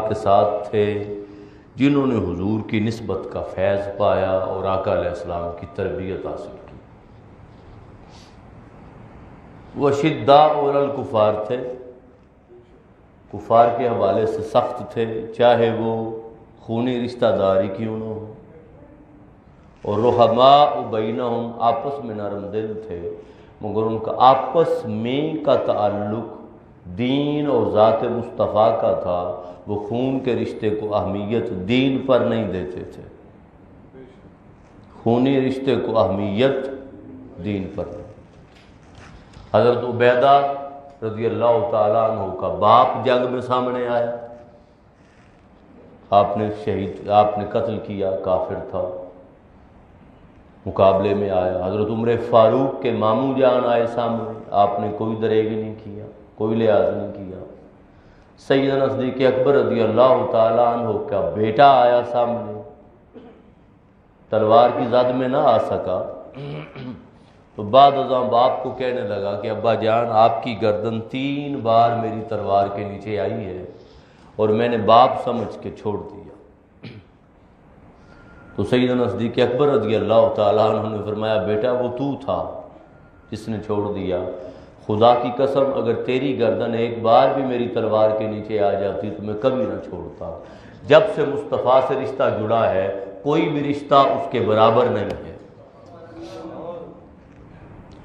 کے ساتھ تھے جنہوں نے حضور کی نسبت کا فیض پایا اور آقا علیہ السلام کی تربیت حاصل کی۔ وہ شداء علی الکفار تھے، کفار کے حوالے سے سخت تھے، چاہے وہ خونی رشتہ داری کیوں نہ ہو، اور رحماء بینہم آپس میں نرم دل تھے، مگر ان کا آپس میں کا تعلق دین اور ذات مصطفیٰ کا تھا۔ وہ خون کے رشتے کو اہمیت دین پر نہیں دیتے تھے، خونی رشتے کو اہمیت دین پر نہیں۔ حضرت عبیدہ رضی اللہ تعالیٰ عنہ کا باپ جنگ میں سامنے آیا، آپ نے قتل کیا، کافر تھا، مقابلے میں آیا۔ حضرت عمر فاروق کے ماموں جان آئے سامنے، آپ نے کوئی دریغ نہیں کیا، کوئی لحاظ نہیں کیا۔ سیدنا صدیق اکبر رضی اللہ تعالیٰ عنہ کا بیٹا آیا سامنے، تلوار کی زد میں نہ آ سکا تو بعد ازاں باپ کو کہنے لگا کہ ابا جان آپ کی گردن 3 بار میری تلوار کے نیچے آئی ہے اور میں نے باپ سمجھ کے چھوڑ دیا۔ تو سیدنا صدیق اکبر رضی اللہ تعالیٰ عنہ نے فرمایا بیٹا وہ تو تھا جس نے چھوڑ دیا، خدا کی قسم اگر تیری گردن ایک بار بھی میری تلوار کے نیچے آ جاتی تو میں کبھی نہ چھوڑتا۔ جب سے مصطفیٰ سے رشتہ جڑا ہے کوئی بھی رشتہ اس کے برابر نہیں ہے،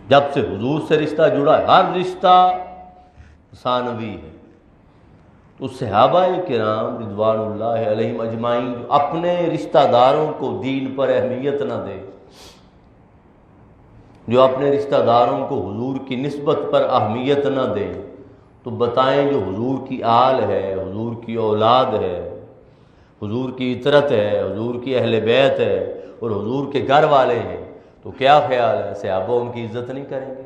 جب سے حضور سے رشتہ جڑا ہے ہر رشتہ ثانوی ہے۔ تو صحابہ کرام رضوان اللہ علیہم اجمعین جو اپنے رشتہ داروں کو دین پر اہمیت نہ دے، جو اپنے رشتہ داروں کو حضور کی نسبت پر اہمیت نہ دیں، تو بتائیں جو حضور کی آل ہے، حضور کی اولاد ہے، حضور کی عطرت ہے، حضور کی اہل بیت ہے اور حضور کے گھر والے ہیں، تو کیا خیال ہے صحابہ ان کی عزت نہیں کریں گے؟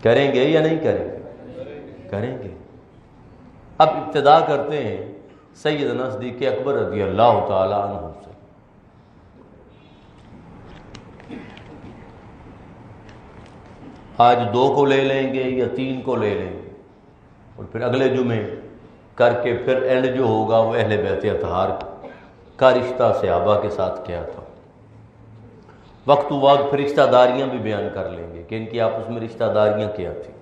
کریں گے یا نہیں کریں گے؟ کریں گے۔ اب ابتدا کرتے ہیں سیدنا صدیق اکبر رضی اللہ تعالیٰ عنہ سے۔ آج 2 کو لے لیں گے یا 3 کو لے لیں گے، اور پھر اگلے جمعے کر کے پھر اینڈ جو ہوگا وہ اہل بیت اطہار کا رشتہ صحابہ کے ساتھ کیا تھا۔ وقت وقت پھر رشتہ داریاں بھی بیان کر لیں گے کہ ان کی آپس میں رشتہ داریاں کیا تھیں۔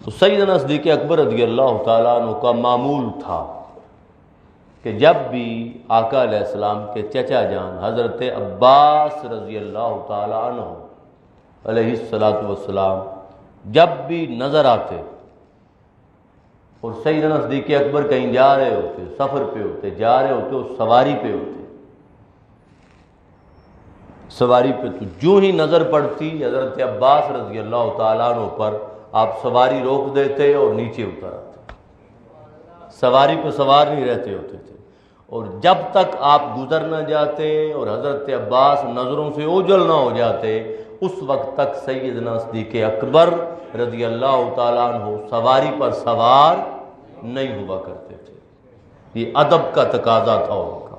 تو سیدنا صدیق اکبر رضی اللہ تعالیٰ عنہ کا معمول تھا کہ جب بھی آقا علیہ السلام کے چچا جان حضرت عباس رضی اللہ تعالیٰ عنہ علیہ السلام جب بھی نظر آتے اور سیدنا صدیق اکبر کہیں جا رہے ہوتے، سفر پہ ہوتے، جا رہے ہوتے اور سواری پہ ہوتے، سواری پہ تو جو ہی نظر پڑتی حضرت عباس رضی اللہ تعالیٰ عنہ پر، آپ سواری روک دیتے اور نیچے اتر آتے، سواری پہ سوار نہیں رہتے ہوتے تھے، اور جب تک آپ گزر نہ جاتے اور حضرت عباس نظروں سے اوجھل نہ ہو جاتے اس وقت تک سیدنا صدیق اکبر رضی اللہ تعالیٰ عنہ سواری پر سوار نہیں ہوا کرتے تھے۔ یہ ادب کا تقاضا تھا ان کا،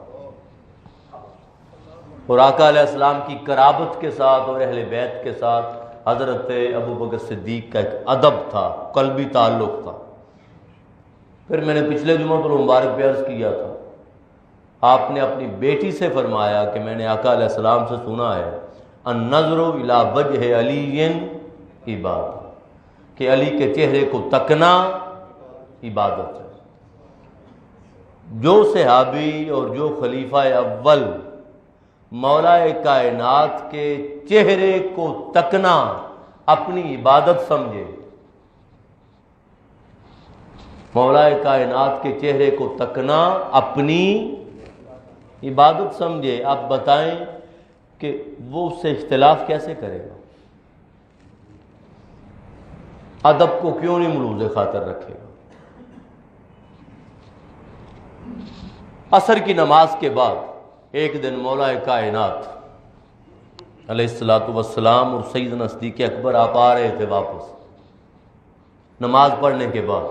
اور آقا علیہ السلام کی قرابت کے ساتھ اور اہل بیت کے ساتھ حضرت ابوبکر صدیق کا ایک ادب تھا، قلبی تعلق تھا۔ پھر میں نے پچھلے جمعہ پر مبارک پہ عرض کیا تھا، آپ نے اپنی بیٹی سے فرمایا کہ میں نے آقا علیہ السلام سے سنا ہے النظر الی وجہ علی عبادت، کہ علی کے چہرے کو تکنا عبادت ہے۔ جو صحابی اور جو خلیفہ اول مولا کائنات کے چہرے کو تکنا اپنی عبادت سمجھے، مولا کائنات کے چہرے کو تکنا اپنی عبادت سمجھے، آپ بتائیں کہ وہ اس سے اختلاف کیسے کرے گا؟ ادب کو کیوں نہیں ملوز خاطر رکھے گا؟ عصر کی نماز کے بعد ایک دن مولا کائنات علیہ السلام اور سیدنا صدیق اکبر آپ آ رہے تھے واپس نماز پڑھنے کے بعد،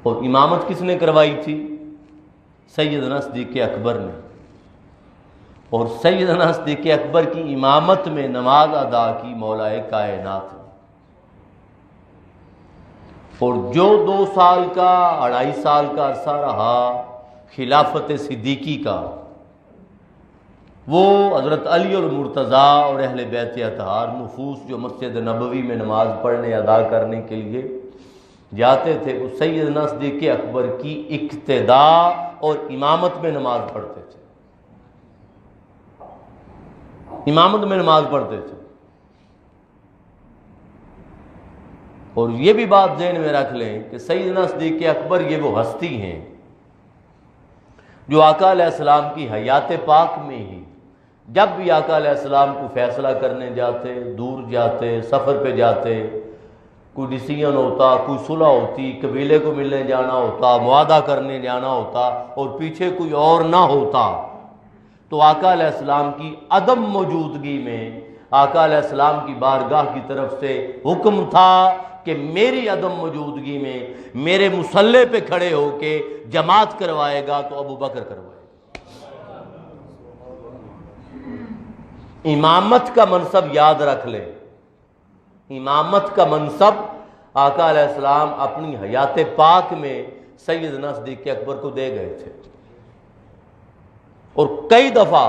اور امامت کس نے کروائی تھی؟ سیدنا صدیق اکبر نے، اور سیدنا صدیق اکبر کی امامت میں نماز ادا کی مولا کائنات نے۔ اور جو 2 سال کا 2.5 سال کا عرصہ رہا خلافت صدیقی کا، وہ حضرت علی اور مرتضیٰ اور اہل بیت اطہار نفوس جو مسجد نبوی میں نماز پڑھنے ادا کرنے کے لیے جاتے تھے، وہ سیدنا صدیق اکبر کی اقتدا اور امامت میں نماز پڑھتے تھے، امامت میں نماز پڑھتے تھے۔ اور یہ بھی بات ذہن میں رکھ لیں کہ سیدنا صدیق اکبر یہ وہ ہستی ہیں جو آقا علیہ السلام کی حیات پاک میں ہی جب بھی آقا علیہ السلام کو فیصلہ کرنے جاتے، دور جاتے، سفر پہ جاتے، کوئی ڈیسیژن ہوتا، کوئی صلح ہوتی، قبیلے کو ملنے جانا ہوتا، معاہدہ کرنے جانا ہوتا اور پیچھے کوئی اور نہ ہوتا، تو آقا علیہ السلام کی عدم موجودگی میں آقا علیہ السلام کی بارگاہ کی طرف سے حکم تھا کہ میری عدم موجودگی میں میرے مصلی پہ کھڑے ہو کے جماعت کروائے گا تو ابو بکر کروائے گا۔ امامت کا منصب یاد رکھ لیں، امامت کا منصب آقا علیہ السلام اپنی حیات پاک میں سیدنا صدیق اکبر کو دے گئے تھے، اور کئی دفعہ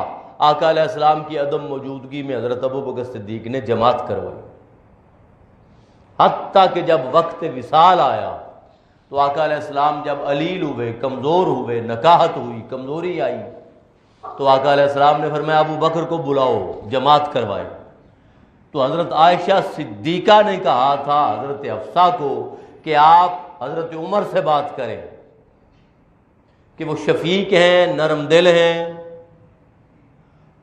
آقا علیہ السلام کی عدم موجودگی میں حضرت ابو بکر صدیق نے جماعت کروائی، حتیٰ کہ جب وقت وصال آیا تو آقا علیہ السلام جب علیل ہوئے، کمزور ہوئے، نکاہت ہوئی، کمزوری آئی، تو آقا علیہ السلام نے فرمایا ابو بکر کو بلاؤ، جماعت کروائے۔ تو حضرت عائشہ صدیقہ نے کہا تھا حضرت حفصہ کو کہ آپ حضرت عمر سے بات کریں کہ وہ شفیق ہیں، نرم دل ہیں،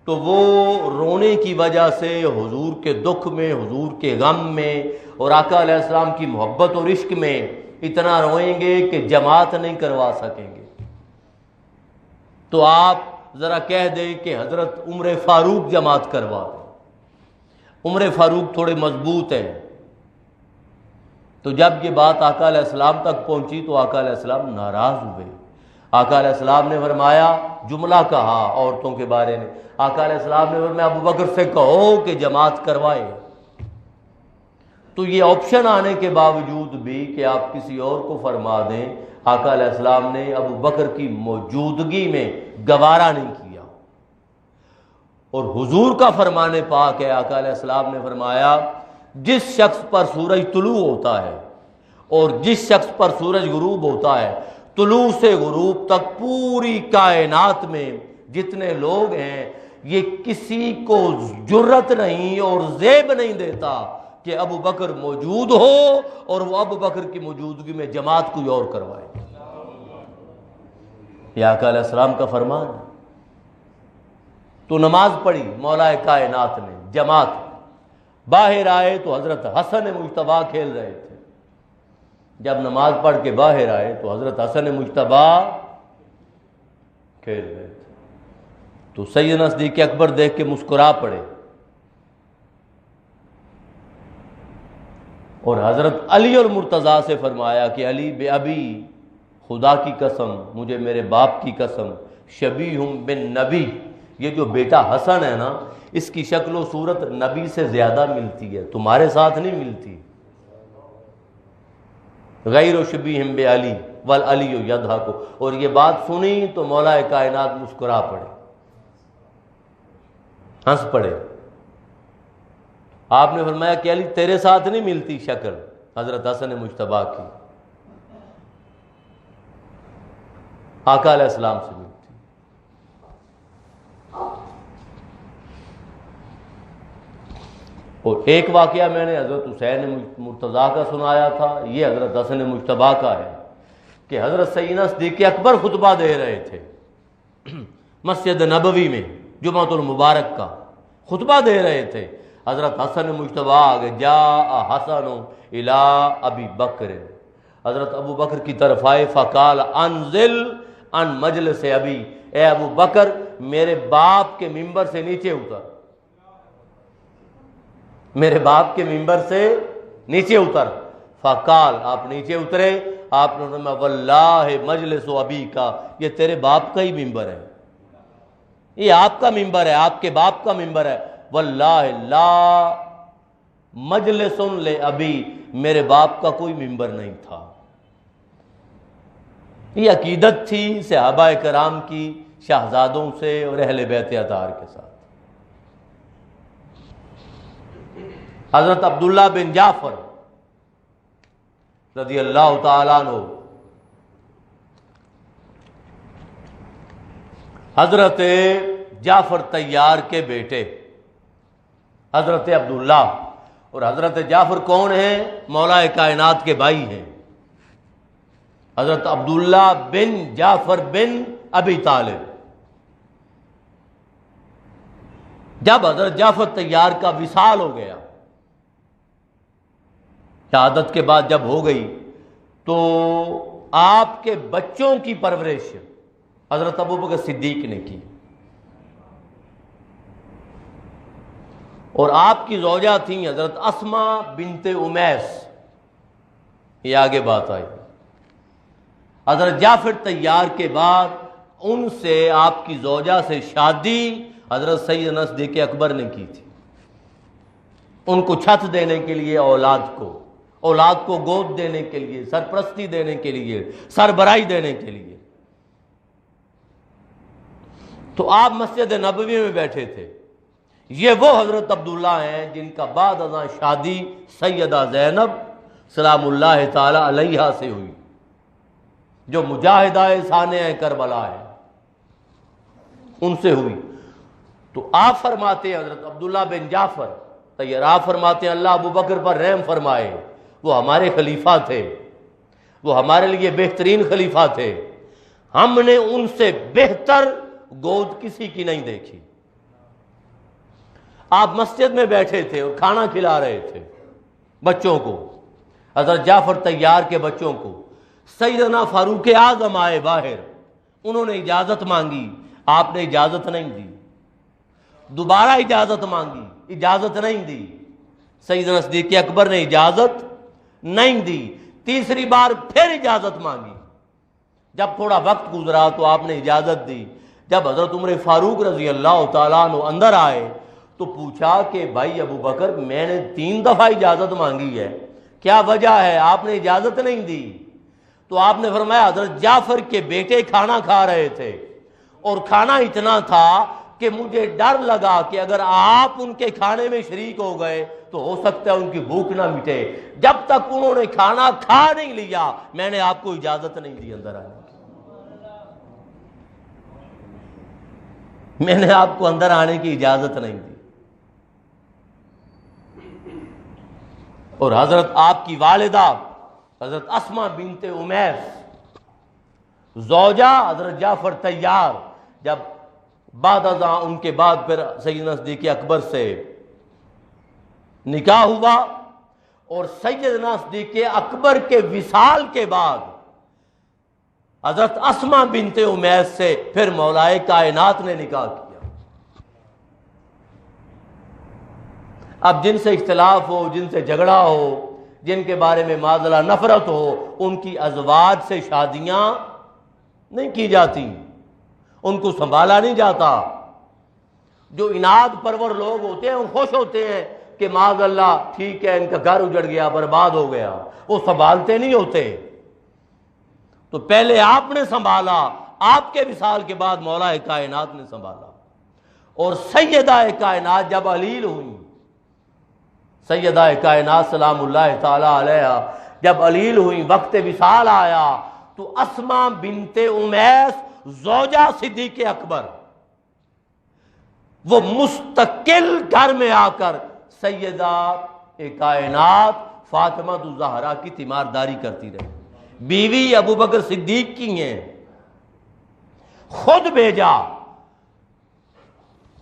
تو وہ رونے کی وجہ سے حضور کے دکھ میں، حضور کے غم میں اور آقا علیہ السلام کی محبت اور عشق میں اتنا روئیں گے کہ جماعت نہیں کروا سکیں گے، تو آپ ذرا کہہ دیں کہ حضرت عمر فاروق جماعت کروا دیں، عمر فاروق تھوڑے مضبوط ہیں۔ تو جب یہ بات آقا علیہ السلام تک پہنچی تو آقا علیہ السلام ناراض ہوئے۔ آقا علیہ السلام نے فرمایا، جملہ کہا عورتوں کے بارے میں، آقا علیہ السلام نے فرمایا ابو بکر سے کہو کہ جماعت کروائے۔ تو یہ آپشن آنے کے باوجود بھی کہ آپ کسی اور کو فرما دیں، آقا علیہ السلام نے ابو بکر کی موجودگی میں گوارا نہیں کیا، اور حضور کا فرمان پاک ہے، آقا علیہ السلام نے فرمایا جس شخص پر سورج طلوع ہوتا ہے اور جس شخص پر سورج غروب ہوتا ہے، طلوع سے غروب تک پوری کائنات میں جتنے لوگ ہیں، یہ کسی کو جرت نہیں اور زیب نہیں دیتا کہ ابو بکر موجود ہو اور وہ ابو بکر کی موجودگی میں جماعت کوئی اور کروائے۔ یہ آقا علیہ السلام کا فرمان ہے۔ تو نماز پڑھی مولا کائنات نے، جماعت، باہر آئے تو حضرت حسن مجتبیٰ کھیل رہے تھے، جب نماز پڑھ کے باہر آئے تو حضرت حسن مجتبیٰ کھیل رہے تھے، تو سیدنا صدیق اکبر دیکھ کے مسکرا پڑے، اور حضرت علی اور مرتضیٰ سے فرمایا کہ علی بے ابی، خدا کی قسم، مجھے میرے باپ کی قسم، شبیہ بن نبی، یہ جو بیٹا حسن ہے نا، اس کی شکل و صورت نبی سے زیادہ ملتی ہے، تمہارے ساتھ نہیں ملتی۔ غیر شبیہ بعلی والعلی یضحک، اور یہ بات سنی تو مولا کائنات مسکرا پڑے، ہنس پڑے۔ آپ نے فرمایا کہ علی تیرے ساتھ نہیں ملتی شکل حضرت حسن مجتبیٰ کی، آقا علیہ السلام سے ملتی۔ اور ایک واقعہ میں نے حضرت حسین مرتضیٰ کا سنایا تھا، یہ حضرت حسن مجتبیٰ کا ہے کہ حضرت سیدنا صدیق اکبر خطبہ دے رہے تھے مسجد نبوی میں، جمعۃ المبارک کا خطبہ دے رہے تھے، حضرت حسن مجتبیٰ آگے، جاء حسن الی ابی بکر، حضرت ابو بکر کی طرف آئے، فقال انزل ان مجلس ابی، اے ابو بکر میرے باپ کے ممبر سے نیچے اتر، میرے باپ کے ممبر سے نیچے اتر۔ فقال، آپ نیچے اترے، آپ نے فرمایا واللہ مجلس ابی کا، یہ تیرے باپ کا ہی ممبر ہے، یہ آپ کا ممبر ہے، آپ کے باپ کا ممبر ہے، واللہ لا مجلس لابی، میرے باپ کا کوئی ممبر نہیں تھا۔ یہ عقیدت تھی صحابہ کرام کی شہزادوں سے اور اہل بیت اطہار کے ساتھ۔ حضرت عبداللہ بن جعفر رضی اللہ تعالیٰ عنہ حضرت جعفر طیار کے بیٹے حضرت عبداللہ، اور حضرت جعفر کون ہیں؟ مولا کائنات کے بھائی ہیں، حضرت عبداللہ بن جعفر بن ابی طالب۔ جب حضرت جعفر طیار کا وصال ہو گیا، شہادت کے بعد جب ہو گئی، تو آپ کے بچوں کی پرورش حضرت ابوبکر صدیق نے کی، اور آپ کی زوجہ تھیں حضرت اسما بنت امیس۔ یہ آگے بات آئی، حضرت جعفر طیار کے بعد ان سے آپ کی زوجہ سے شادی حضرت سیدنا صدیق اکبر نے کی تھی، ان کو چھت دینے کے لیے، اولاد کو گود دینے کے لیے، سرپرستی دینے کے لیے، سربراہی دینے کے لیے۔ تو آپ مسجد نبوی میں بیٹھے تھے۔ یہ وہ حضرت عبداللہ ہیں جن کا بعد ازاں شادی سیدہ زینب سلام اللہ تعالی علیہا سے ہوئی، جو مجاہدہ ثانیہ کربلا ہے، ان سے ہوئی۔ تو آپ فرماتے ہیں حضرت عبداللہ بن جعفر طیار، آپ فرماتے ہیں اللہ ابو بکر پر رحم فرمائے، وہ ہمارے خلیفہ تھے، وہ ہمارے لیے بہترین خلیفہ تھے، ہم نے ان سے بہتر گود کسی کی نہیں دیکھی۔ آپ مسجد میں بیٹھے تھے اور کھانا کھلا رہے تھے بچوں کو، حضرت جعفر طیار کے بچوں کو۔ سیدنا فاروق اعظم آئے باہر، انہوں نے اجازت مانگی، آپ نے اجازت نہیں دی، دوبارہ اجازت مانگی، اجازت نہیں دی، سیدنا صدیق اکبر نے اجازت نہیں دی، تیسری بار پھر اجازت مانگی، جب تھوڑا وقت گزرا تو آپ نے اجازت دی۔ جب حضرت عمر فاروق رضی اللہ تعالیٰ عنہ اندر آئے تو پوچھا کہ بھائی ابو بکر، میں نے 3 دفعہ اجازت مانگی ہے، کیا وجہ ہے؟ آپ نے اجازت نہیں دی۔ تو آپ نے فرمایا حضرت جعفر کے بیٹے کھانا کھا رہے تھے، اور کھانا اتنا تھا کہ مجھے ڈر لگا کہ اگر آپ ان کے کھانے میں شریک ہو گئے تو ہو سکتا ہے ان کی بھوک نہ مٹے۔ جب تک انہوں نے کھانا کھا نہیں لیا، میں نے آپ کو اجازت نہیں دی اندر آنے کی، میں نے آپ کو اندر آنے کی اجازت نہیں دی۔ اور حضرت آپ کی والدہ حضرت اسما بنت امیس، زوجہ حضرت جعفر طیار، جب بعد ازاں ان کے بعد پھر سیدنا صدیق اکبر سے نکاح ہوا، اور سیدنا صدیق اکبر کے وصال کے بعد حضرت اسما بنت امیس سے پھر مولا کائنات نے نکاح کیا۔ اب جن سے اختلاف ہو، جن سے جھگڑا ہو، جن کے بارے میں معذلہ نفرت ہو، ان کی ازواج سے شادیاں نہیں کی جاتی، ان کو سنبھالا نہیں جاتا۔ جو اناد پرور لوگ ہوتے ہیں وہ خوش ہوتے ہیں کہ معاذ اللہ ٹھیک ہے ان کا گھر اجڑ گیا، برباد ہو گیا، وہ سنبھالتے نہیں ہوتے۔ تو پہلے آپ نے سنبھالا، آپ کے وصال کے بعد مولا کائنات نے سنبھالا۔ اور سیدہ کائنات جب علیل ہوئی، سیدہ کائنات سلام اللہ تعالی علیہ جب علیل ہوئی، وقت وصال آیا، تو اسما بنت امیس زوجہ صدیق اکبر وہ مستقل گھر میں آ کر سیدہ کائنات فاطمہ الزہرا کی تیمارداری کرتی رہی، بیوی ابو بکر صدیق کی ہیں، خود بھیجا۔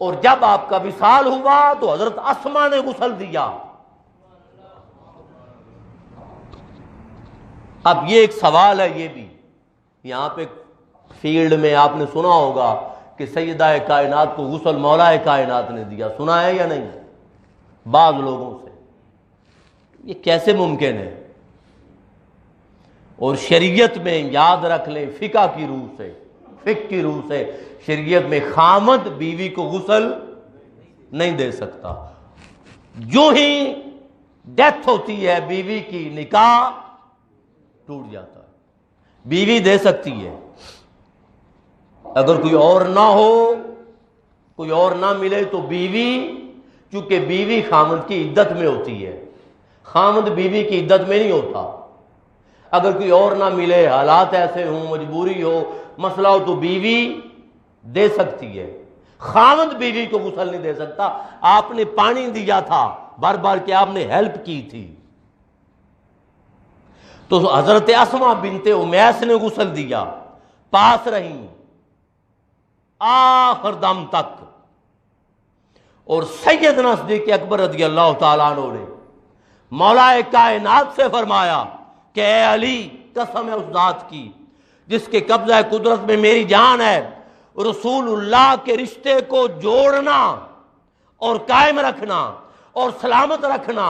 اور جب آپ کا وصال ہوا تو حضرت اسما نے غسل دیا۔ اب یہ ایک سوال ہے، یہ بھی یہاں پہ فیلڈ میں آپ نے سنا ہوگا کہ سیدہ کائنات کو غسل مولا کائنات نے دیا، سنا ہے یا نہیں بعض لوگوں سے؟ یہ کیسے ممکن ہے؟ اور شریعت میں یاد رکھ لیں، فقہ کی روح سے شریعت میں خامد بیوی کو غسل نہیں دے سکتا۔ جو ہی ڈیتھ ہوتی ہے بیوی کی، نکاح ٹوٹ جاتا ہے۔ بیوی دے سکتی ہے، اگر کوئی اور نہ ہو، کوئی اور نہ ملے تو بیوی، چونکہ بیوی خامند کی عدت میں ہوتی ہے، خامند بیوی کی عدت میں نہیں ہوتا۔ اگر کوئی اور نہ ملے، حالات ایسے ہوں، مجبوری ہو، مسئلہ ہو، تو بیوی دے سکتی ہے۔ خامند بیوی کو غسل نہیں دے سکتا۔ آپ نے پانی دیا تھا بار بار کہ آپ نے ہیلپ کی تھی، تو حضرت اسماء بنت امیس نے غسل دیا، پاس رہیں آخر دم تک، اور سیدنا صدیق اکبر رضی اللہ تعالیٰ عنہ نے مولا کائنات سے فرمایا کہ اے علی، قسم ہے اس ذات کی جس کے قبضہ قدرت میں میری جان ہے، رسول اللہ کے رشتے کو جوڑنا اور قائم رکھنا اور سلامت رکھنا،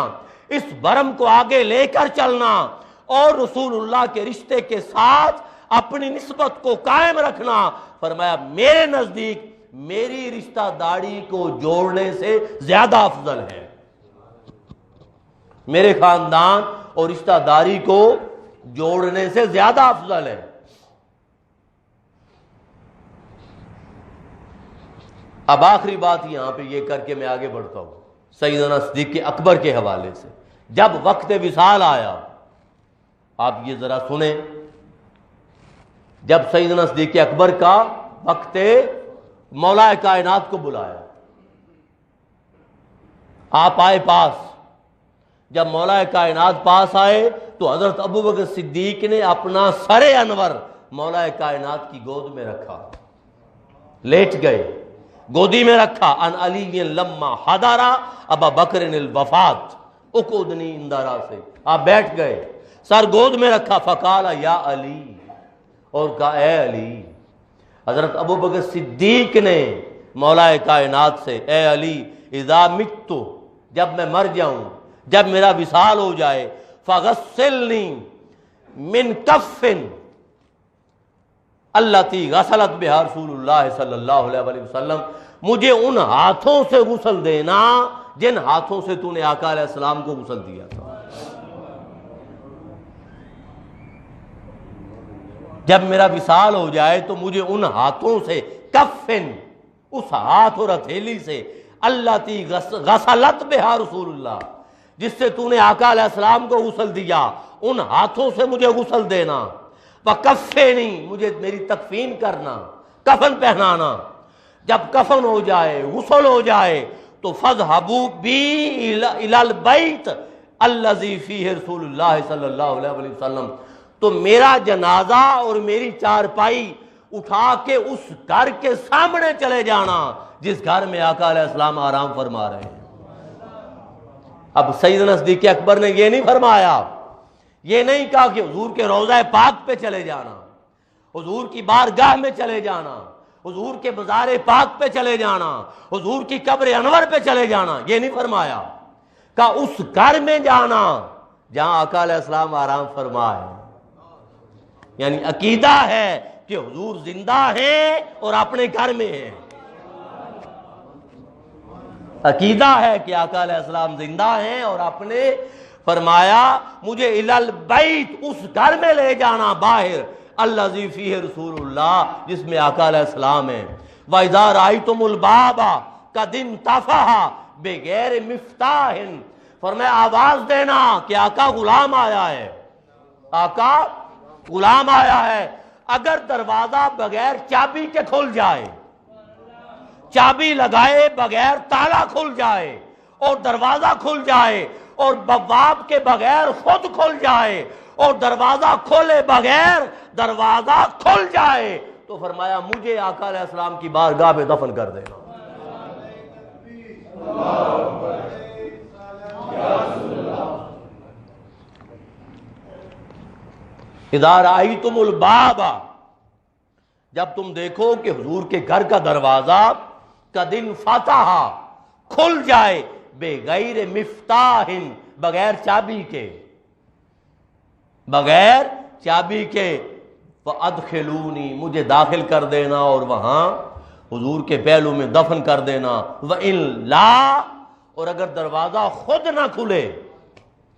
اس بھرم کو آگے لے کر چلنا اور رسول اللہ کے رشتے کے ساتھ اپنی نسبت کو قائم رکھنا، فرمایا میرے نزدیک میری رشتہ داری کو جوڑنے سے زیادہ افضل ہے، میرے خاندان اور رشتہ داری کو جوڑنے سے زیادہ افضل ہے۔ اب آخری بات یہاں پہ یہ کر کے میں آگے بڑھتا ہوں، سیدنا صدیق اکبر کے حوالے سے جب وقت وصال آیا، آپ یہ ذرا سنیں، جب سیدنا صدیق اکبر کا وقت مولا کائنات کو بلایا، آپ آئے پاس، جب مولا کائنات پاس آئے تو حضرت ابوبکر صدیق نے اپنا سر انور مولا کائنات کی گود میں رکھا، لیٹ گئے، گودی میں رکھا، ان علی لما حضر ابا بکر الوفات اقعدنی عند راسہ، آپ بیٹھ گئے، سر گود میں رکھا، فقال یا علی، اور کہا اے علی۔ حضرت ابوبکر صدیق نے مولا کائنات سے، اے علی اذا مت، جب میں مر جاؤں، جب میرا وصال ہو جائے، فغسلنی من کفن التی غسلت بہا رسول اللہ صلی اللہ علیہ وسلم، مجھے ان ہاتھوں سے غسل دینا جن ہاتھوں سے تو نے آقا علیہ السلام کو غسل دیا تھا۔ جب میرا وصال ہو جائے تو مجھے ان ہاتھوں سے، کفن اس ہاتھ اور ہتھیلی سے، التی غسلت بہا رسول اللہ، جس سے تو نے آقا علیہ السلام کو غسل دیا، ان ہاتھوں سے مجھے غسل دینا، وکفنی، مجھے میری تکفین کرنا، کفن پہنانا، جب کفن ہو جائے، غسل ہو جائے تو فاذهبوا بی الی البیت الذی فیہ رسول اللہ صلی اللہ علیہ وسلم، تو میرا جنازہ اور میری چارپائی اٹھا کے اس گھر کے سامنے چلے جانا جس گھر میں آقا علیہ السلام آرام فرما رہے ہیں۔ اب سیدنا صدیق اکبر نے یہ نہیں فرمایا، یہ نہیں کہا کہ حضور کے روضہ پاک پہ چلے جانا، حضور کی بارگاہ میں چلے جانا، حضور کے مزار پاک پہ چلے جانا، حضور کی قبر انور پہ چلے جانا، یہ نہیں فرمایا، کہا اس گھر میں جانا جہاں آقا علیہ السلام آرام فرما ہے۔ یعنی عقیدہ ہے کہ حضور زندہ ہیں اور اپنے گھر میں ہیں، عقیدہ ہے کہ آقا علیہ السلام زندہ ہیں اور اپنے، فرمایا مجھے الی البیت، اس گھر میں لے جانا، باہر، الذی فیہ رسول اللہ، جس میں آقا علیہ السلام ہیں۔ وَإِذَا رَأَيْتُمُ الْبَابَ قَدْ انْتَفَحَ بِغَیرِ مِفْتَاحٍ، فرمایا آواز دینا کہ آقا غلام آیا ہے، آقا غلام آیا ہے۔ اگر دروازہ بغیر چابی کے کھل جائے، چابی لگائے بغیر تالا کھل جائے، اور دروازہ کھل جائے اور بواب کے بغیر خود کھل جائے، اور دروازہ کھولے بغیر دروازہ کھل جائے، تو فرمایا مجھے آقا علیہ السلام کی بارگاہ میں دفن کر دینا۔ اذا رأیتم الباب، جب تم دیکھو کہ حضور کے گھر کا دروازہ قد انفتح، کھل جائے، بغیر مفتاح، بغیر چابی کے، بغیر چابی کے، فادخلونی، مجھے داخل کر دینا اور وہاں حضور کے پہلو میں دفن کر دینا۔ وَإِن لا، اور اگر دروازہ خود نہ کھلے،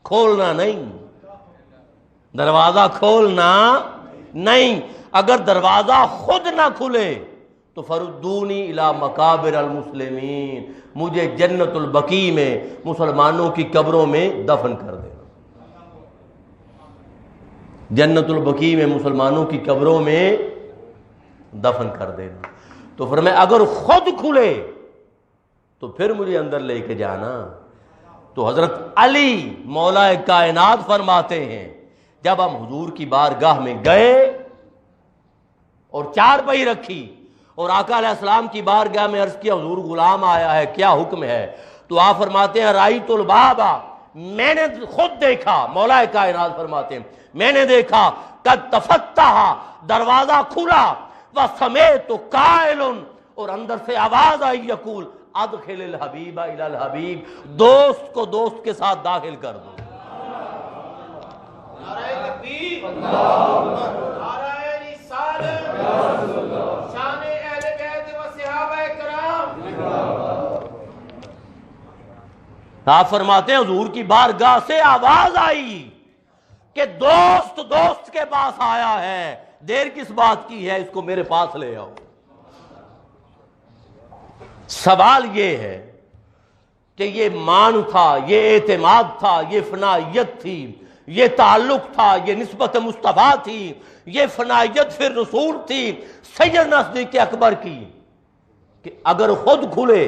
کھولنا نہیں، دروازہ کھولنا نہیں۔ اگر دروازہ خود نہ کھلے تو فردونی الی مقابر المسلمین، مجھے جنت البقیع میں مسلمانوں کی قبروں میں دفن کر دینا۔ جنت البقیع میں مسلمانوں کی قبروں میں دفن کر دینا۔ تو فرمایا اگر خود کھلے تو پھر مجھے اندر لے کے جانا۔ تو حضرت علی مولا کائنات فرماتے ہیں جب ہم حضور کی بارگاہ میں گئے اور چارپائی رکھی اور آقا علیہ السلام کی بارگاہ میں عرض کیا حضور غلام آیا ہے، کیا حکم ہے؟ تو آپ فرماتے ہیں رأیت البابا، میں نے خود دیکھا، مولا کائنات فرماتے ہیں میں نے دیکھا قد تفتح، دروازہ کھلا، وسمعت قائل، اور اندر سے آواز آئی یقول ادخل الحبیب الی الحبیب، دوست کو دوست کے ساتھ داخل کر دو۔ نعرہ تکبیر، نعرہ رسالت، شان اہل بیت و صحابہ کرام۔ آپ فرماتے ہیں حضور کی بارگاہ سے آواز آئی کہ دوست دوست کے پاس آیا ہے، دیر کس بات کی ہے، اس کو میرے پاس لے آؤ۔ سوال یہ ہے کہ یہ مان تھا، یہ اعتماد تھا، یہ فنائیت تھی، یہ تعلق تھا، یہ نسبت مصطفیٰ تھی، یہ فنائیت پھر رسول تھی سیدنا صدیق اکبر کی، کہ اگر خود کھلے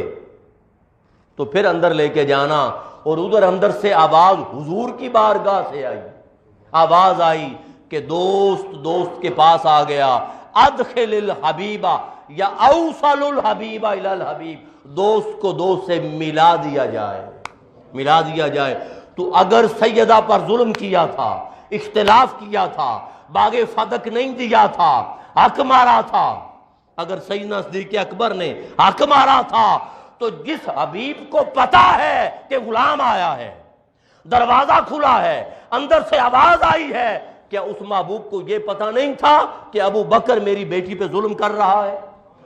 تو پھر اندر لے کے جانا۔ اور ادھر اندر سے آواز حضور کی بارگاہ سے آئی، آواز آئی کہ دوست دوست کے پاس آ گیا، ادخل الحبیبہ یا اوصل الحبیبہ الی الحبیب، دوست کو دوست سے ملا دیا جائے، ملا دیا جائے۔ تو اگر سیدہ پر ظلم کیا تھا، اختلاف کیا تھا، باغ فدق نہیں دیا تھا، حق مارا تھا، اگر سیدنا صدیق اکبر نے حق مارا تھا، تو جس حبیب کو پتا ہے کہ غلام آیا ہے، دروازہ کھلا ہے، اندر سے آواز آئی ہے، کیا اس محبوب کو یہ پتا نہیں تھا کہ ابو بکر میری بیٹی پہ ظلم کر رہا ہے؟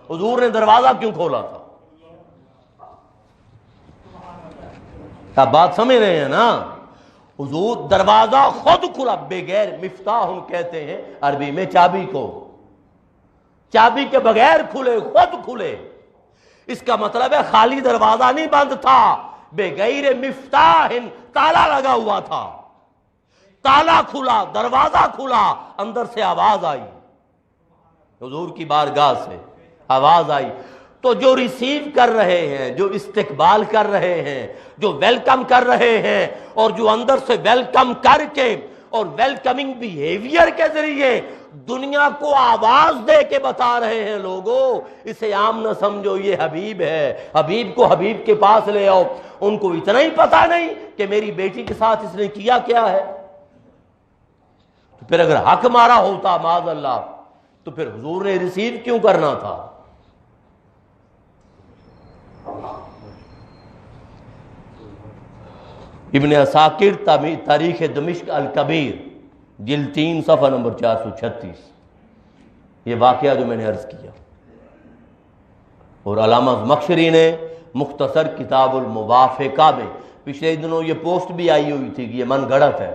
حضور نے دروازہ کیوں کھولا تھا؟ آپ بات سمجھ رہے ہیں نا؟ حضور دروازہ خود کھلا، بغیر مفتاح ہم کہتے ہیں عربی میں چابی کو، چابی کے بغیر کھلے، خود کھلے، اس کا مطلب ہے خالی دروازہ نہیں بند تھا، بغیر مفتاح تالا لگا ہوا تھا، تالا کھلا، دروازہ کھلا، اندر سے آواز آئی، حضور کی بارگاہ سے آواز آئی۔ تو جو ریسیو کر رہے ہیں، جو استقبال کر رہے ہیں، جو ویلکم کر رہے ہیں، اور جو اندر سے ویلکم کر کے اور ویلکمنگ بیہیویئر کے ذریعے دنیا کو آواز دے کے بتا رہے ہیں لوگوں اسے عام نہ سمجھو، یہ حبیب ہے، حبیب کو حبیب کے پاس لے آؤ۔ ان کو اتنا ہی پتا نہیں کہ میری بیٹی کے ساتھ اس نے کیا کیا ہے۔ تو پھر اگر حق مارا ہوتا معاذ اللہ تو پھر حضور نے ریسیو کیوں کرنا تھا؟ ابن عساکر تاریخ دمشق الکبیر جلد 3 صفحہ نمبر 436، یہ واقعہ جو میں نے عرض کیا۔ اور علامہ زمخشری نے مختصر کتاب الموافقہ میں، پچھلے دنوں یہ پوسٹ بھی آئی ہوئی تھی کہ یہ من گھڑت ہے،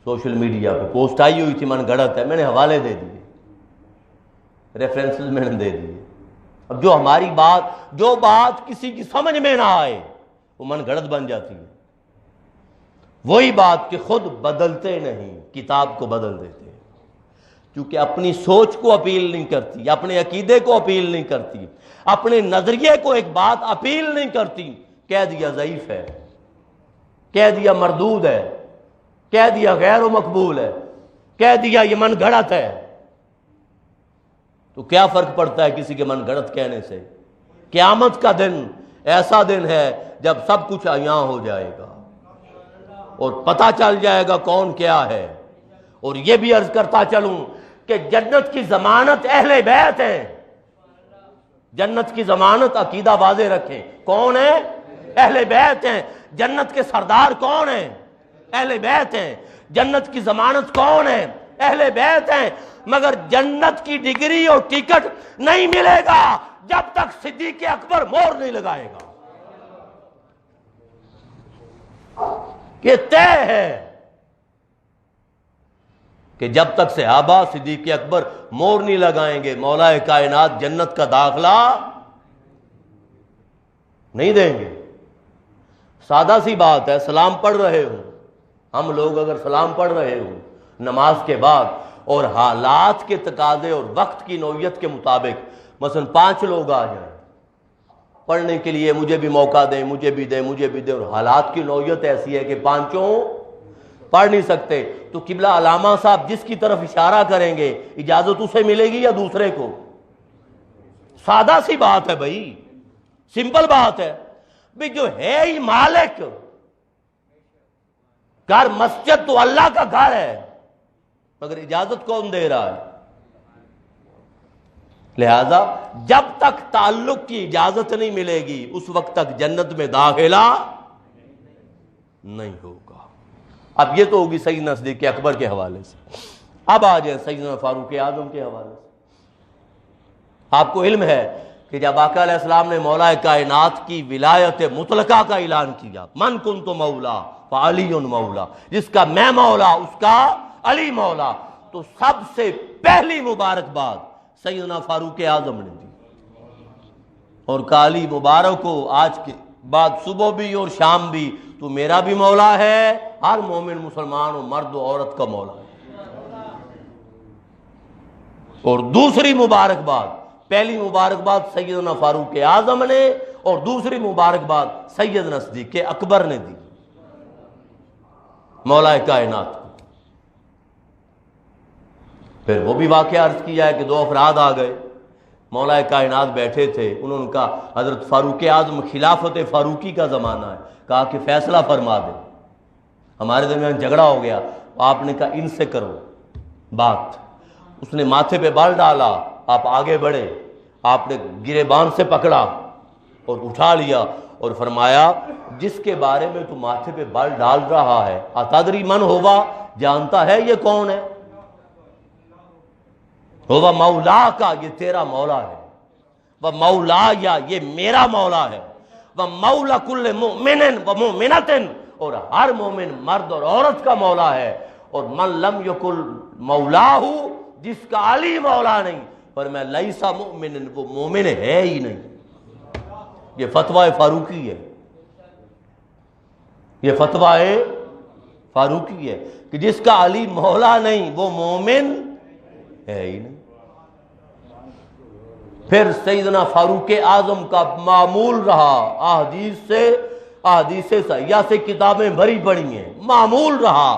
سوشل میڈیا پہ پوسٹ آئی ہوئی تھی من گھڑت ہے، میں نے حوالے دے دیے، ریفرنسز میں نے دے دیے۔ اب جو ہماری بات، جو بات کسی کی سمجھ میں نہ آئے وہ من گھڑت بن جاتی ہے، وہی بات کہ خود بدلتے نہیں، کتاب کو بدل دیتے ہیں، کیونکہ اپنی سوچ کو اپیل نہیں کرتی، اپنے عقیدے کو اپیل نہیں کرتی، اپنے نظریے کو ایک بات اپیل نہیں کرتی، کہہ دیا ضعیف ہے، کہہ دیا مردود ہے، کہہ دیا غیر مقبول ہے، کہہ دیا یہ من گھڑت ہے۔ تو کیا فرق پڑتا ہے کسی کے من گھڑت کہنے سے؟ قیامت کا دن ایسا دن ہے جب سب کچھ عیاں ہو جائے گا اور پتہ چل جائے گا کون کیا ہے۔ اور یہ بھی عرض کرتا چلوں کہ جنت کی ضمانت اہل بیت ہے، جنت کی ضمانت عقیدہ واضح رکھیں، کون ہے؟ اہل بیت ہیں۔ جنت کے سردار کون ہیں؟ اہل بیت ہیں۔ جنت کی ضمانت کون ہے؟ اہل بیت ہیں۔ مگر جنت کی ڈگری اور ٹکٹ نہیں ملے گا جب تک صدیق اکبر مہر نہیں لگائے گا۔ یہ طے ہے کہ جب تک صحابہ صدیق اکبر مور نہیں لگائیں گے مولا کائنات جنت کا داخلہ نہیں دیں گے۔ سادہ سی بات ہے، سلام پڑھ رہے ہوں ہم لوگ، اگر سلام پڑھ رہے ہوں نماز کے بعد اور حالات کے تقاضے اور وقت کی نوعیت کے مطابق مثلا 5 لوگ آ جائیں پڑھنے کے لیے، مجھے بھی موقع دیں، مجھے بھی دیں، مجھے بھی دیں، اور حالات کی نوعیت ایسی ہے کہ 5 پڑھ نہیں سکتے، تو قبلہ علامہ صاحب جس کی طرف اشارہ کریں گے اجازت اسے ملے گی یا دوسرے کو؟ سادہ سی بات ہے بھائی، سمپل بات ہے بھی، جو ہے ہی مالک گھر مسجد تو اللہ کا گھر ہے، مگر اجازت کون دے رہا ہے؟ لہذا جب تک تعلق کی اجازت نہیں ملے گی اس وقت تک جنت میں داخلہ نہیں ہوگا۔ اب یہ تو ہوگی سیدنا صدیق اکبر کے حوالے سے، اب آ جائیں سیدنا فاروق اعظم کے حوالے سے۔ آپ کو علم ہے کہ جب آقا علیہ السلام نے مولا کائنات کی ولایت مطلقہ کا اعلان کیا، من کنت مولا فعلی مولا، جس کا میں مولا اس کا علی مولا، تو سب سے پہلی مبارکباد سیدنا فاروق اعظم نے دی اور کہا علی مبارک ہو، آج کے بعد صبح بھی اور شام بھی تو میرا بھی مولا ہے، ہر مومن مسلمان و مرد و عورت کا مولا ہے۔ اور دوسری مبارکباد، پہلی مبارکباد سیدنا فاروق اعظم نے اور دوسری مبارکباد سیدنا صدیق اکبر نے دی مولا کائنات۔ پھر وہ بھی واقعہ عرض کیا ہے کہ 2 افراد آ گئے، مولا کائنات بیٹھے تھے، انہوں نے کہا حضرت فاروق اعظم خلافت فاروقی کا زمانہ ہے، کہا کہ فیصلہ فرما دیں، ہمارے درمیان جھگڑا ہو گیا، آپ نے کہا ان سے کرو بات۔ اس نے ماتھے پہ بال ڈالا، آپ آگے بڑھے، آپ نے گریبان سے پکڑا اور اٹھا لیا اور فرمایا جس کے بارے میں تو ماتھے پہ بال ڈال رہا ہے اتدری من ہوگا، جانتا ہے یہ کون ہے؟ ہوگا مولا کا، یہ تیرا مولا ہے، وہ مولا یا یہ میرا مولا ہے، وہ مولا کل مؤمن و مؤمنۃ، اور ہر مومن مرد اور عورت کا مولا ہے، اور من لم یکن مولاہ، جس کا علی مولا نہیں، پر میں لیسا مؤمن، وہ مومن ہے ہی نہیں۔ یہ فتویٰ فاروقی ہے، یہ فتویٰ فاروقی ہے کہ جس کا علی مولا نہیں وہ مومن ہے ہی نہیں۔ پھر سیدنا فاروق اعظم کا معمول رہا، احادیث صحیحہ سے کتابیں بھری پڑی ہیں، معمول رہا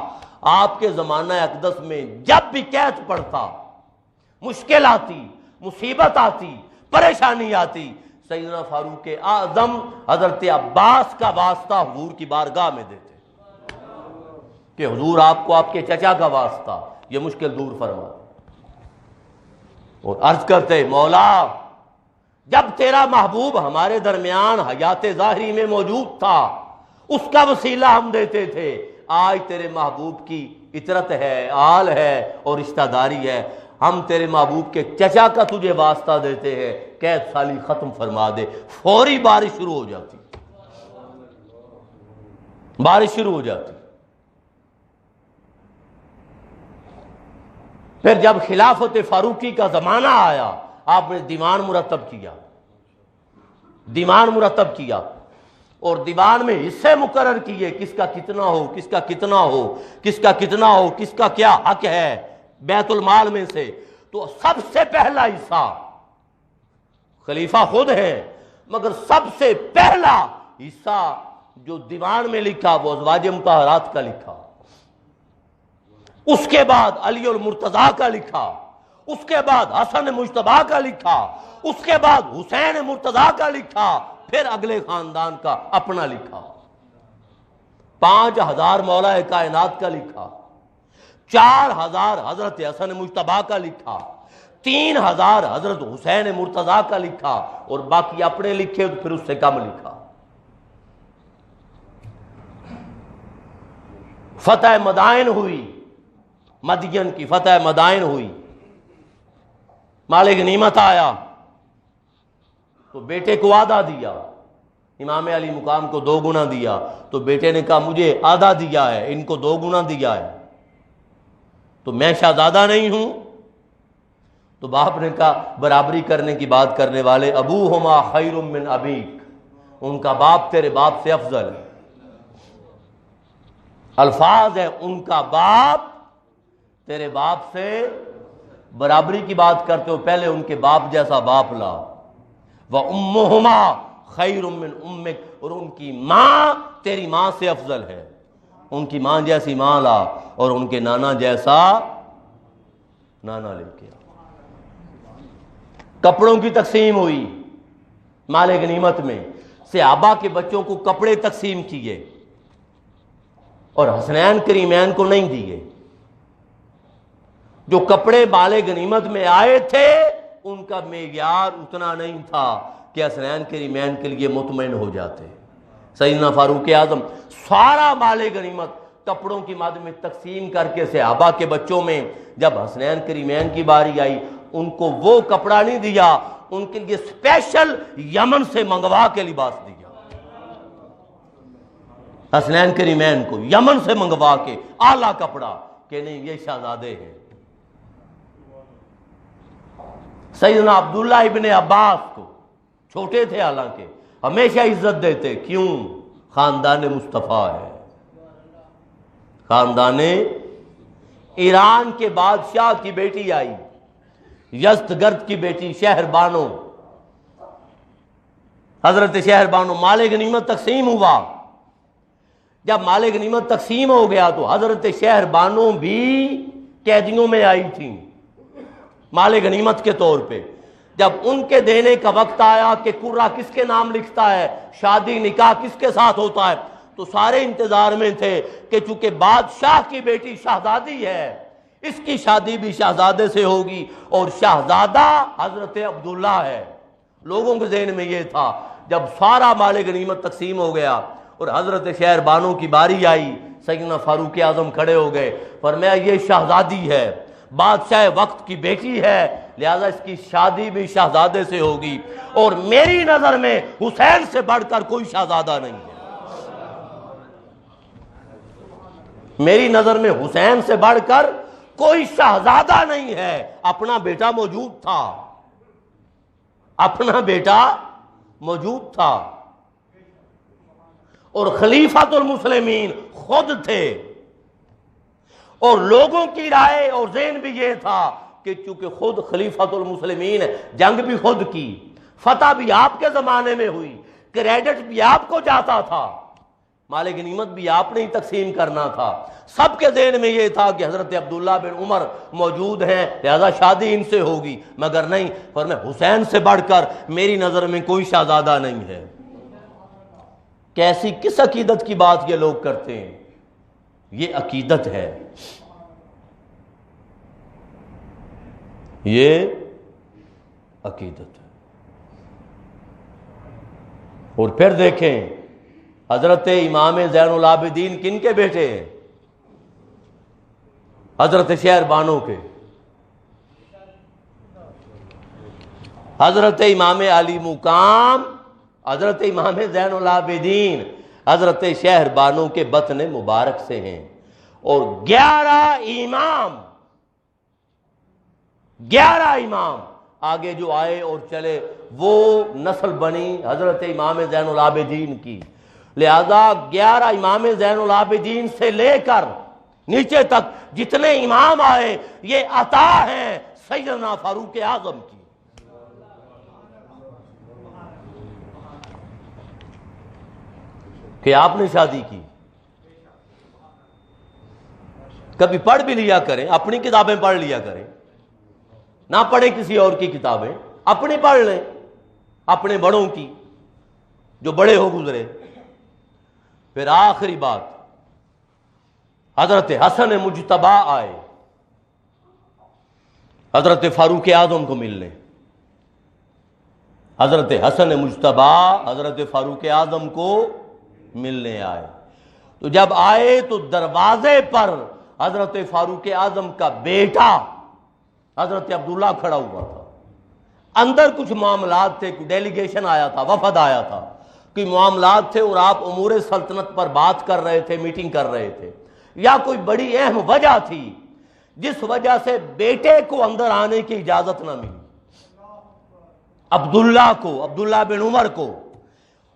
آپ کے زمانہ اقدس میں جب بھی قحط پڑتا، مشکل آتی، مصیبت آتی، پریشانی آتی، سیدنا فاروق اعظم حضرت عباس کا واسطہ حضور کی بارگاہ میں دیتے کہ حضور آپ کو آپ کے چچا کا واسطہ یہ مشکل دور فرما، اور عرض کرتے مولا جب تیرا محبوب ہمارے درمیان حیات ظاہری میں موجود تھا اس کا وسیلہ ہم دیتے تھے، آج تیرے محبوب کی اطرت ہے، آل ہے اور رشتہ داری ہے، ہم تیرے محبوب کے چچا کا تجھے واسطہ دیتے ہیں، قید سالی ختم فرما دے۔ فوری بارش شروع ہو جاتی، بارش شروع ہو جاتی۔ پھر جب خلافت فاروقی کا زمانہ آیا آپ نے دیوان مرتب کیا، دیوان مرتب کیا اور دیوان میں حصے مقرر کیے، کس کا کتنا ہو، کس کا کتنا ہو، کس کا کتنا ہو، کس کا کیا حق ہے بیت المال میں سے۔ تو سب سے پہلا حصہ خلیفہ خود ہے، مگر سب سے پہلا حصہ جو دیوان میں لکھا وہ ازواج مطہرات کا لکھا، اس کے بعد علی المرتضیٰ کا لکھا، اس کے بعد حسن مجتبیٰ کا لکھا، اس کے بعد حسین مرتضیٰ کا لکھا، پھر اگلے خاندان کا اپنا لکھا، 5000 مولا کائنات کا لکھا، 4000 حضرت حسن مجتبیٰ کا لکھا، 3000 حضرت حسین مرتضیٰ کا لکھا، اور باقی اپنے لکھے تو پھر اس سے کم لکھا۔ فتح مدائن ہوئی، مدین کی فتح مدائن ہوئی، مالک غنیمت آیا تو بیٹے کو وعدہ دیا امام علی مقام کو 2 گنا دیا، تو بیٹے نے کہا مجھے آدھا دیا ہے، ان کو 2 گنا دیا ہے، تو میں شہزادہ نہیں ہوں؟ تو باپ نے کہا برابری کرنے کی بات کرنے والے، ابوہما خیر من ابیک، ان کا باپ تیرے باپ سے افضل ہے۔ الفاظ ہے ان کا باپ تیرے باپ سے برابری کی بات کرتے ہو، پہلے ان کے باپ جیسا باپ لا۔ وَأُمُّهُمَا خَيْرٌ مِّنْ أُمِّكَ، اور ان کی ماں تیری ماں سے افضل ہے، ان کی ماں جیسی ماں لا اور ان کے نانا جیسا نانا لے کے آ۔ کپڑوں کی تقسیم ہوئی مال غنیمت میں، صحابہ کے بچوں کو کپڑے تقسیم کیے اور حسنین کریمین کو نہیں دیے۔ جو کپڑے مال غنیمت میں آئے تھے ان کا معیار اتنا نہیں تھا کہ حسنین کریمین کے لیے مطمئن ہو جاتے۔ سیدنا فاروق اعظم سارا مال غنیمت کپڑوں کی مد میں تقسیم کر کے صحابہ کے بچوں میں جب حسنین کریمین کی باری آئی، ان کو وہ کپڑا نہیں دیا، ان کے لیے اسپیشل یمن سے منگوا کے لباس دیا۔ حسنین کریمین کو یمن سے منگوا کے اعلیٰ کپڑا، کہ نہیں یہ شہزادے ہیں۔ سیدنا عبداللہ ابن عباس کو، چھوٹے تھے حالانکہ، ہمیشہ عزت دیتے، کیوں؟ خاندان مصطفیٰ ہے، خاندان۔ ایران کے بادشاہ کی بیٹی آئی، یزدگرد کی بیٹی شہر بانو، حضرت شہر بانو، مال غنیمت تقسیم ہوا۔ جب مال غنیمت تقسیم ہو گیا تو حضرت شہر بانو بھی قیدیوں میں آئی تھیں مال غنیمت کے طور پہ۔ جب ان کے دینے کا وقت آیا کہ کرہ کس کے نام لکھتا ہے، شادی نکاح کس کے ساتھ ہوتا ہے، تو سارے انتظار میں تھے کہ چونکہ بادشاہ کی بیٹی شہزادی ہے، اس کی شادی بھی شہزادے سے ہوگی، اور شہزادہ حضرت عبداللہ ہے۔ لوگوں کے ذہن میں یہ تھا۔ جب سارا مال غنیمت تقسیم ہو گیا اور حضرت شہر بانو کی باری آئی، سیدنا فاروق اعظم کھڑے ہو گئے، فرمایا یہ شہزادی ہے، بادشاہ وقت کی بیٹی ہے، لہذا اس کی شادی بھی شہزادے سے ہوگی، اور میری نظر میں حسین سے بڑھ کر کوئی شہزادہ نہیں ہے۔ میری نظر میں حسین سے بڑھ کر کوئی شہزادہ نہیں ہے۔ اپنا بیٹا موجود تھا، اپنا بیٹا موجود تھا، اور خلیفۃ المسلمین خود تھے، اور لوگوں کی رائے اور ذہن بھی یہ تھا کہ چونکہ خود خلیفۃ المسلمین، جنگ بھی خود کی، فتح بھی آپ کے زمانے میں ہوئی، کریڈٹ بھی آپ کو جاتا تھا، مال غنیمت بھی آپ نے ہی تقسیم کرنا تھا۔ سب کے ذہن میں یہ تھا کہ حضرت عبداللہ بن عمر موجود ہیں، لہذا شادی ان سے ہوگی، مگر نہیں، فرمایا حسین سے بڑھ کر میری نظر میں کوئی شہزادہ نہیں ہے۔ کیسی کس عقیدت کی بات یہ لوگ کرتے ہیں؟ یہ عقیدت ہے، یہ عقیدت ہے۔ اور پھر دیکھیں حضرت امام زین العابدین کن کے بیٹے ہیں؟ حضرت شہر بانو کے۔ حضرت امام علی مقام، حضرت امام زین العابدین حضرت شہر بانو کے بطن مبارک سے ہیں، اور 11 امام آگے جو آئے اور چلے وہ نسل بنی حضرت امام زین العابدین کی۔ لہذا 11 امام زین العابدین سے لے کر نیچے تک جتنے امام آئے یہ عطا ہیں سیدنا فاروق اعظم کی۔ کہ آپ نے شادی کی، کبھی پڑھ بھی لیا کریں، اپنی کتابیں پڑھ لیا کریں، نہ پڑھیں کسی اور کی کتابیں، اپنی پڑھ لیں، اپنے بڑوں کی جو بڑے ہو گزرے۔ پھر آخری بات، حضرت حسن مجتبی آئے حضرت فاروق اعظم کو ملنے۔ حضرت حسن مجتبی حضرت فاروق اعظم کو ملنے آئے، تو جب آئے تو دروازے پر حضرت فاروق اعظم کا بیٹا حضرت عبداللہ کھڑا ہوا تھا۔ اندر کچھ معاملات تھے، ڈیلیگیشن آیا تھا، وفد آیا تھا، کوئی معاملات تھے اور آپ امور سلطنت پر بات کر رہے تھے، میٹنگ کر رہے تھے، یا کوئی بڑی اہم وجہ تھی جس وجہ سے بیٹے کو اندر آنے کی اجازت نہ ملی، عبداللہ بن عمر کو،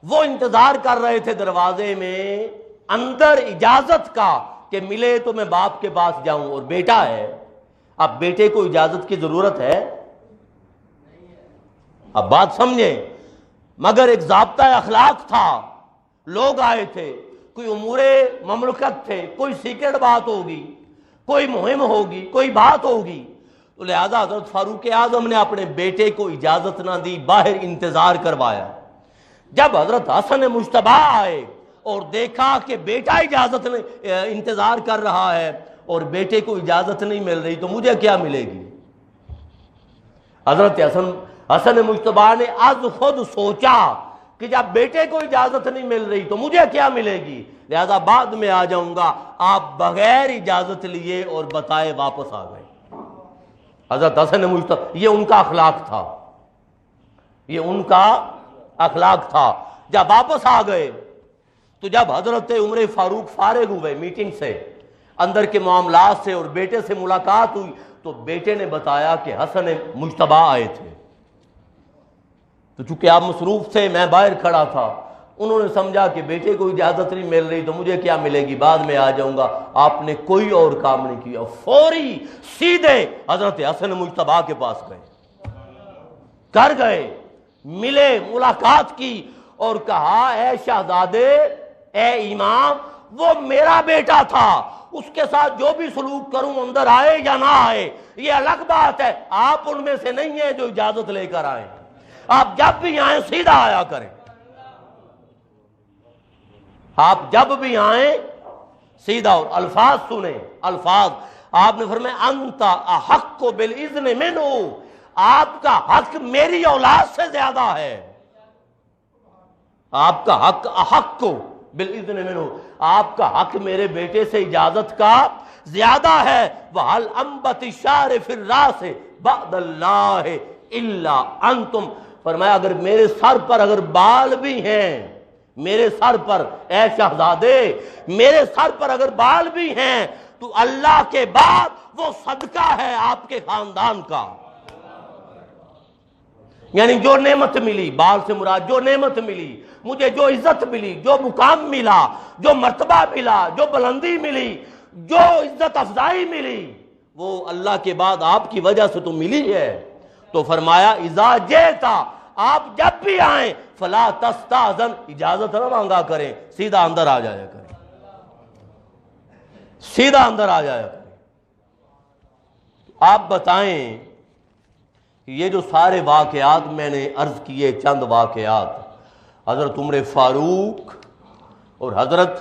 وہ انتظار کر رہے تھے دروازے میں اندر اجازت کا کہ ملے تو میں باپ کے پاس جاؤں، اور بیٹا ہے، اب بیٹے کو اجازت کی ضرورت ہے؟ اب بات سمجھیں، مگر ایک ضابطہ اخلاق تھا، لوگ آئے تھے، کوئی امور مملکت تھے، کوئی سیکرٹ بات ہوگی، کوئی مہم ہوگی، کوئی بات ہوگی، تو لہذا حضرت فاروق اعظم نے اپنے بیٹے کو اجازت نہ دی، باہر انتظار کروایا۔ جب حضرت حسن مجتبیٰ آئے اور دیکھا کہ بیٹا انتظار کر رہا ہے اور بیٹے کو اجازت نہیں مل رہی، تو مجھے کیا ملے گی؟ حضرت حسن مجتبیٰ نے از خود سوچا کہ جب بیٹے کو اجازت نہیں مل رہی تو مجھے کیا ملے گی، لہذا بعد میں آ جاؤں گا۔ آپ بغیر اجازت لیے اور بتائے واپس آ گئے۔ حضرت حسن مجتبیٰ، یہ ان کا اخلاق تھا، یہ ان کا اخلاق تھا۔ جب واپس آ گئے تو جب حضرت عمر فاروق فارغ ہوئے میٹنگ سے، اندر کے معاملات سے، اور بیٹے سے ملاقات ہوئی، تو بیٹے نے بتایا کہ حسن مجتبیٰ آئے تھے، تو چونکہ آپ مصروف تھے، میں باہر کھڑا تھا، انہوں نے سمجھا کہ بیٹے کو اجازت نہیں مل رہی تو مجھے کیا ملے گی، بعد میں آ جاؤں گا۔ آپ نے کوئی اور کام نہیں کیا، فوری سیدھے حضرت حسن مجتبیٰ کے پاس گئے، ملے، ملاقات کی، اور کہا اے شہزادے، اے امام، وہ میرا بیٹا تھا، اس کے ساتھ جو بھی سلوک کروں اندر آئے یا نہ آئے یہ الگ بات ہے، آپ ان میں سے نہیں ہیں جو اجازت لے کر آئیں، آپ جب بھی آئیں سیدھا آیا کریں، آپ جب بھی آئیں سیدھا۔ اور الفاظ سنیں، الفاظ آپ نے فرمایا انت احق بالاذن منہ، آپ کا حق میری اولاد سے زیادہ ہے، آپ کا حق احق بالاذن منہ، آپ کا حق میرے بیٹے سے اجازت کا زیادہ ہے۔ وَهَلْ أَنبَتِ الشَّعْرِ فِي الرَّاسِ بَعْدَ اللَّهِ إِلَّا أَنْتُمْ، فرمایا اگر میرے سر پر اگر بال بھی ہیں، میرے سر پر، اے شہزادے، میرے سر پر اگر بال بھی ہیں تو اللہ کے بعد وہ صدقہ ہے آپ کے خاندان کا۔ یعنی جو نعمت ملی، بال سے مراد جو نعمت ملی، مجھے جو عزت ملی، جو مقام ملا، جو مرتبہ ملا، جو بلندی ملی، جو عزت افزائی ملی، وہ اللہ کے بعد آپ کی وجہ سے تو ملی ہے۔ تو فرمایا اذا جئتا، آپ جب بھی آئیں فلا تستاذن، اجازت نہ مانگا کریں، سیدھا اندر آ جایا کریں، سیدھا اندر آ جایا کریں۔ آپ بتائیں یہ جو سارے واقعات میں نے عرض کیے، چند واقعات، حضرت عمر فاروق اور حضرت